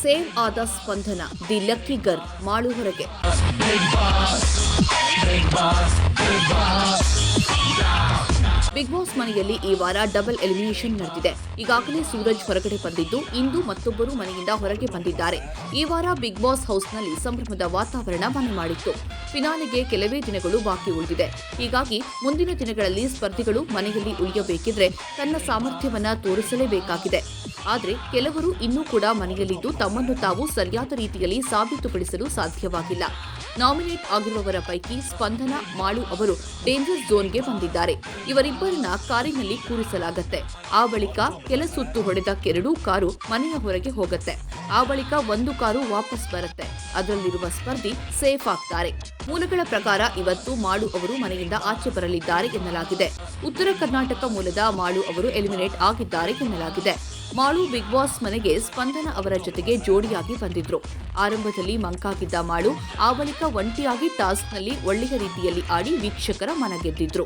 Save ಆದ Spandana, the lucky girl Malu ಹೊರಗೆ. Bigg boss ಮನೆಯಲ್ಲಿ ಈ ವಾರ ಡಬಲ್ ಎಲಿಮಿನೇಷನ್ ನಡೆದಿದೆ. ಈಗಾಗಲೇ ಸೂರಜ್ ಹೊರಗಡೆ ಬಂದಿದ್ದು, ಇಂದು ಮತ್ತೊಬ್ಬರು ಮನೆಯಿಂದ ಹೊರಗೆ ಬಂದಿದ್ದಾರೆ. ಈ ವಾರ ಬಿಗ್ ಬಾಸ್ ಹೌಸ್ನಲ್ಲಿ ಸಂಭ್ರಮದ ವಾತಾವರಣ ಮನೆ ಮಾಡಿತ್ತು. ಫಿನಾಲೆಗೆ ಕೆಲವೇ ದಿನಗಳು ಬಾಕಿ ಉಳಿದಿದೆ. ಹೀಗಾಗಿ ಮುಂದಿನ ದಿನಗಳಲ್ಲಿ ಸ್ಪರ್ಧಿಗಳು ಮನೆಯಲ್ಲಿ ಉಳಿಯಬೇಕಿದ್ರೆ ತನ್ನ ಸಾಮರ್ಥ್ಯವನ್ನ ತೋರಿಸಲೇಬೇಕಾಗಿದೆ. ಆದರೆ ಕೆಲವರು ಇನ್ನೂ ಕೂಡ ಮನೆಯಲ್ಲಿದ್ದು ತಮ್ಮನ್ನು ತಾವು ಸರಿಯಾದ ರೀತಿಯಲ್ಲಿ ಸಾಬೀತುಪಡಿಸಲು ಸಾಧ್ಯವಾಗಿಲ್ಲ. ನಾಮಿನೇಟ್ ಆಗಿರುವವರ ಪೈಕಿ ಸ್ಪಂದನ, ಮಾಳು ಅವರು ಡೇಂಜರ್ ಝೋನ್ಗೆ ಬಂದಿದ್ದಾರೆ. ಇವರಿಬ್ಬರನ್ನ ಕಾರಿನಲ್ಲಿ ಕೂರಿಸಲಾಗತ್ತೆ. ಆ ಬಳಿಕ ಕೆಲ ಸುತ್ತು ಹೊಡೆದ ಎರಡೂ ಕಾರು ಮನೆಯ ಹೊರಗೆ ಹೋಗುತ್ತೆ. ಆ ಬಳಿಕ ಒಂದು ಕಾರು ವಾಪಸ್ ಬರುತ್ತೆ. ಅದರಲ್ಲಿರುವ ಸ್ಪರ್ಧಿ ಸೇಫ್ ಆಗ್ತಾರೆ. ಮೂಲಗಳ ಪ್ರಕಾರ ಇವತ್ತು ಮಾಳು ಅವರು ಮನೆಯಿಂದ ಆಚೆ ಬರಲಿದ್ದಾರೆ ಎನ್ನಲಾಗಿದೆ. ಉತ್ತರ ಕರ್ನಾಟಕ ಮೂಲದ ಮಾಳು ಅವರು ಎಲಿಮಿನೇಟ್ ಆಗಿದ್ದಾರೆ ಎನ್ನಲಾಗಿದೆ. ಮಾಳು ಬಿಗ್ ಬಾಸ್ ಮನೆಗೆ ಸ್ಪಂದನ ಅವರ ಜೊತೆಗೆ ಜೋಡಿಯಾಗಿ ಬಂದಿದ್ರು. ಆರಂಭದಲ್ಲಿ ಮಂಕಾಗಿದ್ದ ಮಾಳು ಆ ಬಳಿಕ ಒಂಟಿಯಾಗಿ ಟಾಸ್ಕ್ನಲ್ಲಿ ಒಳ್ಳೆಯ ರೀತಿಯಲ್ಲಿ ಆಡಿ ವೀಕ್ಷಕರ ಮನ ಗೆದ್ದಿದ್ರು.